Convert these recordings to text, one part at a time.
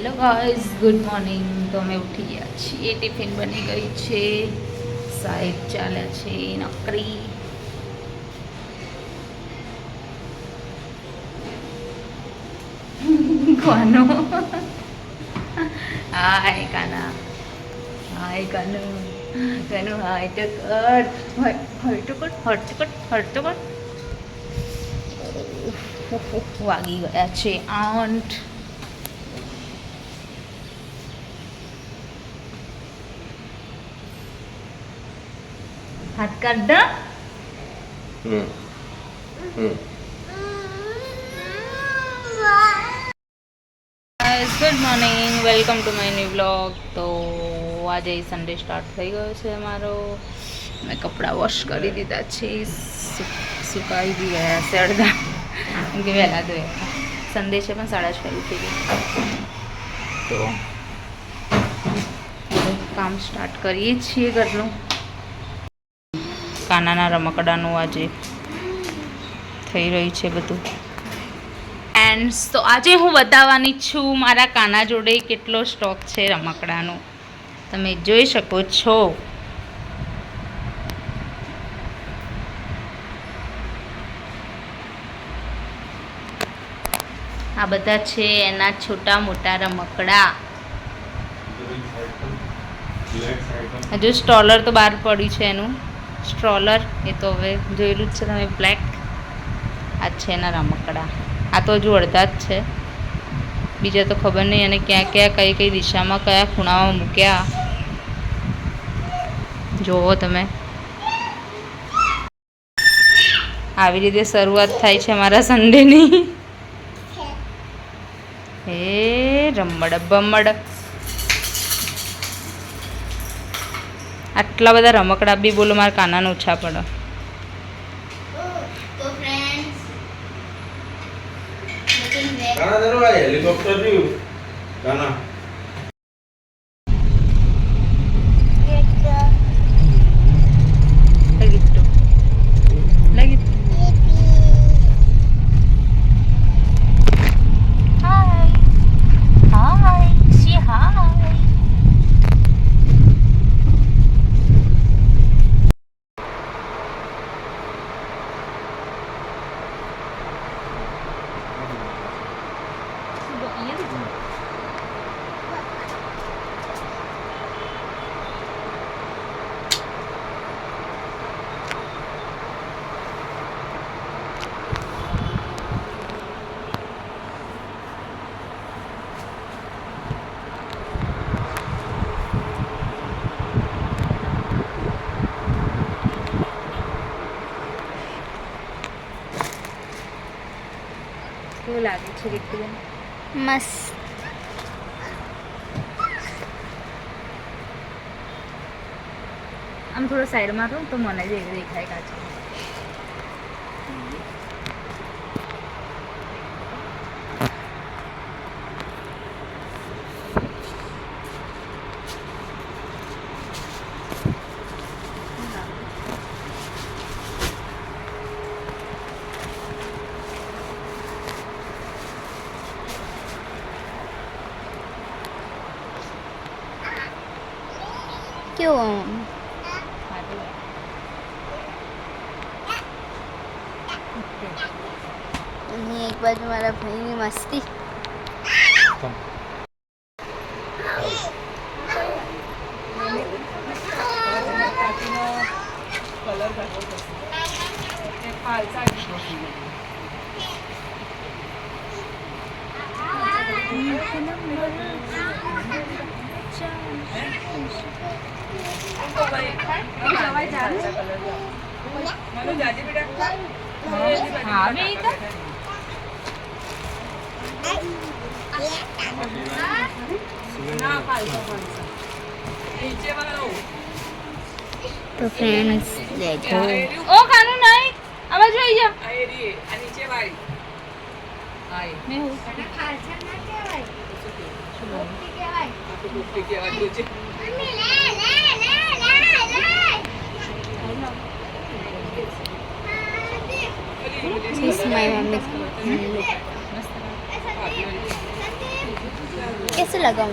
Hello guys, good morning. તો અમે ઉઠી ગયા છીએ, ટિફિન બની ગઈ છે, સાહેબ ચાલ્યા છે નોકરી. કોનો? હાય કાના, હાય કાનુ, કાનુ હાય તો કર, હર તો કર, હર તો કર, હર તો કર. વાગી ગયા છે 8. હાથ કાઢ દો. Good morning, welcome to my new blog. તો આજે સન્ડે સ્ટાર્ટ થઈ ગયો છે અમારો. મેં કપડાં વોશ કરી દીધા છે, સુકાઈ બી ગયા છે અડધા, કેમ કે વહેલા ધોયા. સન્ડે છે પણ 6:30 ઉઠી ગઈ. તો કામ સ્ટાર્ટ કરીએ છીએ ઘરનું. કાનાના રમકડાનું આજે થઈ રહ્યું છે બધું. એન્ડ તો આજે હું બતાવવાની છું મારા કાના જોડે કેટલો સ્ટોક છે રમકડાનો, તમે જોઈ શકો છો. આ બધા છે એના છોટા મોટા રમકડા. હજુ સ્ટ્રોલર તો બહાર પડ્યું છે એનું સ્ટ્રોલર, એ તો હવે જોયેલું જ છે તમે, બ્લેક. આ છે એના રમકડા. આ તો હજુ અડધા જ છે, બીજા તો ખબર નહીં અને ક્યાં ક્યાં કઈ કઈ દિશામાં કયા ખૂણામાં મૂક્યા. જુઓ તમે, આવી રીતે શરૂઆત થાય છે મારા સન્ડેની. હે રમડ બમડ, આટલા બધા રમકડા બી બોલો મારા કાનાને ઓછા પડે. હેલિકોપ્ટર રહ્યું કાના કેવું લાગે છે રીતુબેન? મસ્ત. આમ થોડો સાઈડમાં રહો તો મને જ એવું દેખાય કાચું. કેવું? અહીં એક બાજુ મારા ભાઈની મસ્તી. હા બે તો તો ફ્રેન્ડ્સ દેખો, ઓ કાનુ નહીં, આ બાજુ આવી જા. મેં હું This is my mummy. Yes. कैसे लगा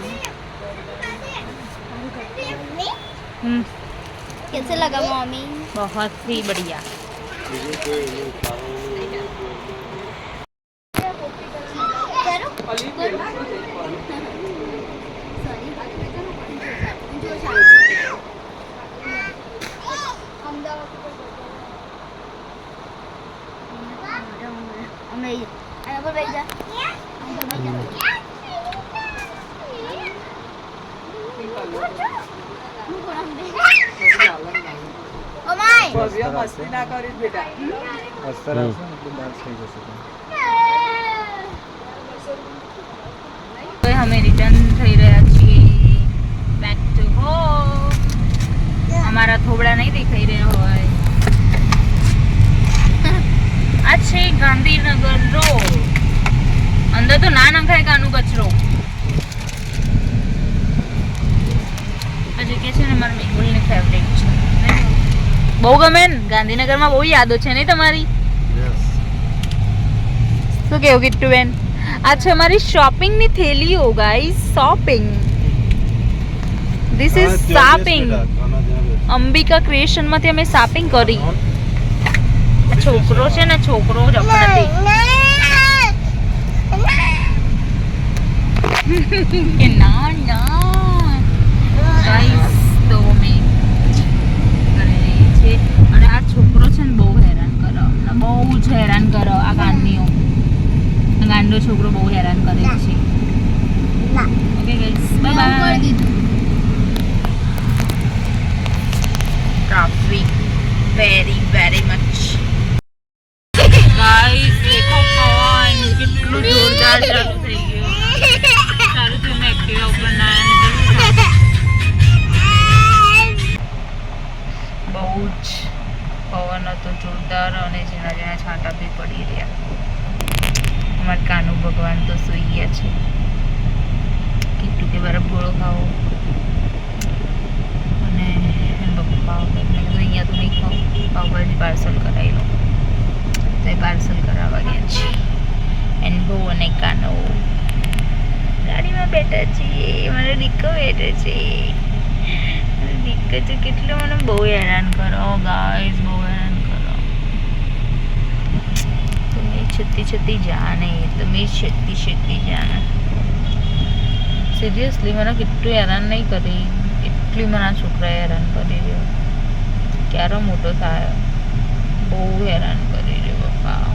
कैसे लगा मम्मी बहुत ही बढ़िया મસ્તી ના કરીશ બેટા અસર આવશે ને એટલે ડાન્સ થઈ જશે તો અમે રિટર્ન થઈ રહ્યા છીએ બેક ટુ હોમ અમારા થોબડા નહીં દેખાઈ રહ્યા હોય આ છે ગાંધીનગર રોડ અંદર તો ના નખાય કાનું કચરો આ જગ્યા છે ને મારા મેહુલની ફેવરેટ છે બહુ ગમે ને ગાંધીનગરમાં બહુ યાદો છે નહીં તમારી શું કેવું કિટ્ટુબેન આ છે અમારી શોપિંગની થેલીઓ guys shopping this is shopping Ambika ક્રિએશનમાંથી અમે શોપિંગ કરી આ છોકરો છે ને છોકરો જબરદસ્તી કે ના ના ગાઈસ તો અમે અને આ છોકરો છે ને બહુ હેરાન કરો બહુ જ હેરાન કરો આ ગાંડો છોકરો બહુ હેરાન કરે છે okay guys bye bye traffic very much guys દેખો પવન કેટલું જોરદાર ચાલુ થઈ ગયું સારું છે મેં એક્ટિવા ઉપર ના બહુ જ પવન હતો જોરદાર અને જેના જેના છાંટા બી પડી રહ્યા અમારા કાનુ ભગવાન તો સૂઈ ગયા છે કીધું કે બરફ ગોળો ખાવો અને પપ્પા મેં કીધું અહીંયા તો નહીં ખાવું પાવભાજી પાર્સલ કરાવી લો તો એ પાર્સલ કરાવવા ગયા છે એન્ડ બહુ અને કાનો ગાડીમાં બેઠા છીએ મારો દીકરો બેઠો છે દીકરો કેટલો મને બહુ હેરાન કરો ગાઈસ બહુ હેરાન કરો છતી જાને તમે છતી જાને સિરિયસલી મને કેટલું હેરાન નહીં કરી એટલી મને આ છોકરાએ હેરાન કરી રહ્યો ક્યારે મોટો થાય બહુ હેરાન કરી રહ્યો પપ્પા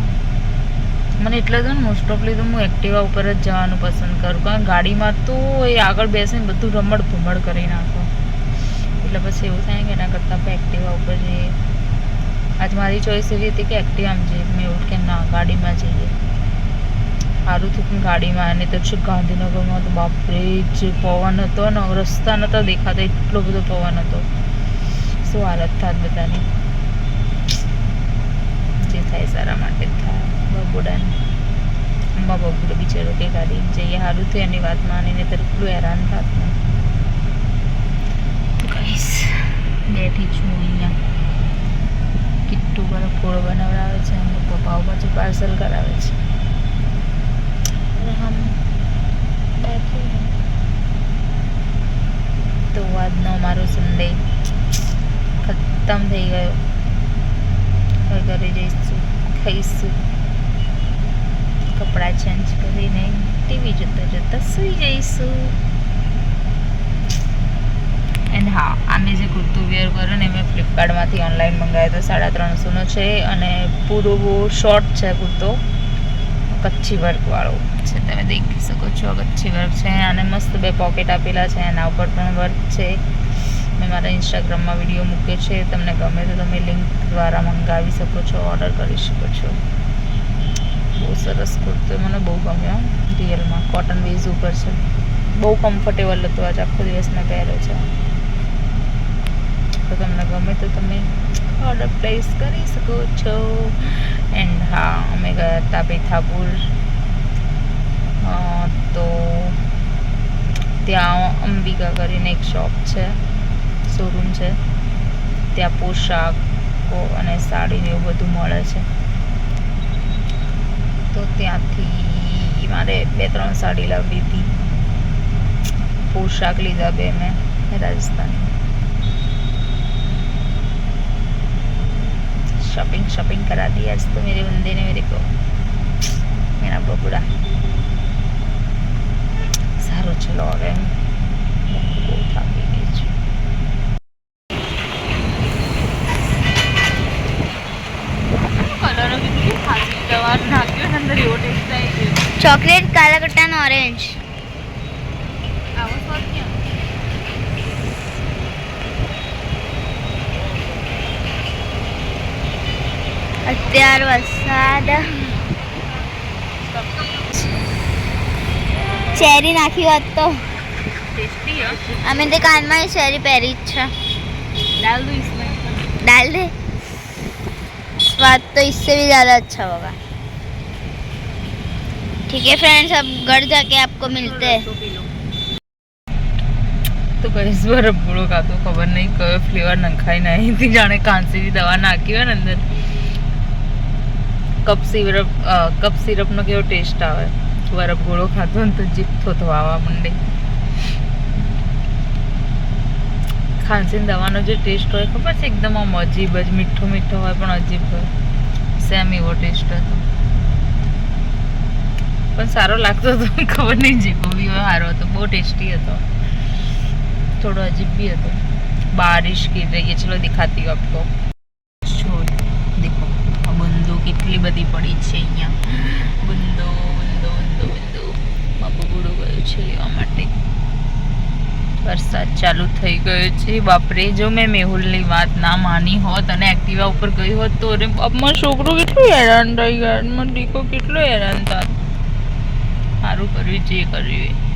મને એટલે તો મોસ્ટ ઓફલી તો હું એક્ટિવા ઉપર જ જવાનું પસંદ કરું કારણ ગાડીમાં તો એ આગળ બેસીને બધું રમડ ભમડ કરી નાખો એટલે પછી એવું થાય કે એના કરતાં આપણે એક્ટિવા ઉપર જઈએ આજ મારી ચોઈસ એવી હતી કે એક્ટિવામાં જઈએ મેં એવું કે ના ગાડીમાં જઈએ સારું થયું પણ ગાડીમાં અને તો છે ગાંધીનગરમાં તો બાપરે જે પવન હતો ને રસ્તા નહોતા દેખાતા એટલો બધો પવન હતો શું હાલત થાત બધાની જે થાય સારા માટે જ થાય બબુડાને અંબા બબુડો બિચારો કે ગાડી જઈએ સારું થયું એની વાત માનીને તો એટલું હેરાન થાત ને ગાઈસ બેઠી છું અહીંયા કિટ્ટુ બરફ ગોળો બનાવડાવે છે અને પપ્પા પાછું પાર્સલ કરાવે છે હમ બેઠી તો આજનો મારો સન્ડે ખતમ થઈ ગયો હવે ઘરે જઈશું ખાઈશું કપડાં ચેન્જ કરીને ટીવી જોતા સૂઈ જઈશું એન્ડ હા આમે જે કુર્તું વેર કર્યો ને મેં ફ્લિપકાર્ટમાંથી ઓનલાઈન મંગાવ્યો તો 350નો છે અને પૂરો શોર્ટ છે કુર્તો કચ્છી વર્કવાળો છે તમે દેખી શકો છો કચ્છી વર્ક છે અને મસ્ત 2 પોકેટ આપેલા છે એના ઉપર પણ વર્ક છે મેં મારા ઇન્સ્ટાગ્રામમાં વિડીયો મૂક્યો છે તમને ગમે તો તમે લિંક દ્વારા મંગાવી શકો છો ઓર્ડર કરી શકો છો બહુ સરસ કુર્તો મને બહુ ગમ્યો રિયલમાં કોટન બેઝ ઉપર છે બહુ કમ્ફર્ટેબલ હતો આજ આખો દિવસ મેં પહેર્યો છે તો તમને ગમે તો તમે ઓર્ડર પ્લેસ કરી શકો છો એન્ડ હા અમે ગયા હતા બેથાપુર તો ત્યાં અંબિકા કરીને એક શોપ છે શોરૂમ છે ત્યાં પોશાકો અને સાડી ને એવું બધું મળે છે તો ત્યાંથી મારે 2-3 સાડી લાવવી હતી पोशाक लीधा बे मैं राजस्थान शॉपिंग करा दी आज तो मेरे बंदे ने मेरे को मेरा बबुड़ा सारो चलो હવે બહુ થાકી ગઈ છું કલર કેટલી ખાસી દવા નાખ્યો ને અંદર એવો ટેસ્ટ આવી ગયો चॉकलेट काला कट्टा और ऑरेंज આવો સ્વાદ ક્યાં અત્યાર વરસાદ ચેરી નાખી હોત તો टेस्टी है અમે તે કાનમાં ચેરી પહેરી જ છે डाल दो इसमें डाल दे स्वाद तो इससे भी ज़्यादा अच्छा होगा ठीक है फ्रेंड्स अब घर जाके आपको मिलते हैं तो पी लो तो गैस बर्फ गुड़ो का तो खबर नहीं कयो फ्लेवर नखाई नहीं थी जाने खांसी की दवा नाखी હોય ને અંદર કપ સિરપ નો કેવો ટેસ્ટ આવે બરફ ગોળો ખાધો ને તો જીભ થોથવાવા માંડે ખાંસી દવાનો જે ટેસ્ટ હોય ખબર છે એકદમ આમ અજીબ જ મીઠો મીઠો હોય પણ અજીબ હોય સેમ એવો ટેસ્ટ હતો પણ સારો લાગતો હતો ખબર નહીં જીભો બી સારો હતો બહુ ટેસ્ટી હતો थोड़ा अजीब भी है तो बारिश गिर रही है चलो दिखाती हूँ आपको जो देखो आ बंदो કેટલી બધી પડી છે અહીંયા બંદો બાપુ બુડો ગયો છે લેવા માટે વરસાદ ચાલુ થઈ ગયો છે બાપરે જો મેં મેહુલની વાત ના માની હોત અને એક્ટિવા ઉપર ગઈ હોત તો અરે બાપમાં છોકરો કેટલું હેરાન થઈ ગયા મને દીકો કેટલો હેરાન થાત સારું કર્યું જે કર્યું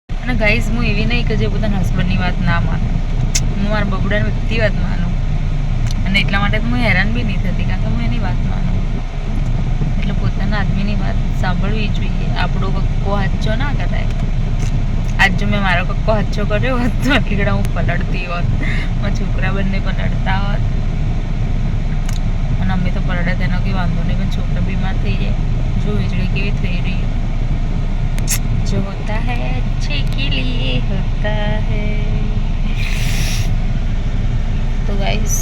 અને ગાઈઝ હું એવી નહીં કે જે પોતાના હસબન્ડની વાત ના માનું હું મારા બબડાની બધી વાત માનું અને એટલા માટે હું હેરાન બી નહીં થતી કારણ કે હું એની વાત માનું એટલે પોતાના આદમીની વાત સાંભળવી જોઈએ આપણો કક્કો હાચો ના કરાય આજ જો મેં મારો કક્કો હાચો કર્યો હોત તો આટલી ઘડા હું પલળતી હોત મારા છોકરા બંને પલળતા હોત અને અમે તો પલળે તેનો કંઈ વાંધો નહીં પણ છોકરા બીમાર થઈ જાય જો વીજળી કેવી થઈ રહી जो होता है अच्छे के लिए होता है तो गाइस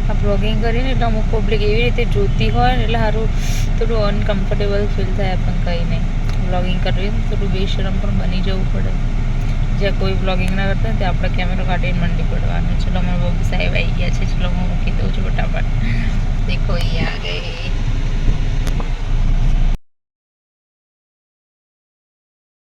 આ બ્લોગિંગ કરીને એટલે અમુક પબ્લિક એવી રીતે જોતી હોય એટલે સારું થોડું અનકમ્ફર્ટેબલ ફીલ થાય પણ કંઈ નહીં બ્લોગિંગ કરવી થોડું બેશરમ પણ બની જવું પડે જ્યાં કોઈ બ્લોગિંગ ના કરતા ત્યાં આપણે કેમેરો કાઢીને મંડી પડવાનું ચલો અમારા બાબુ સાહેબ આવી ગયા છે ચલો હું મૂકી દઉં છું ફટાફટ દેખો ये आ गए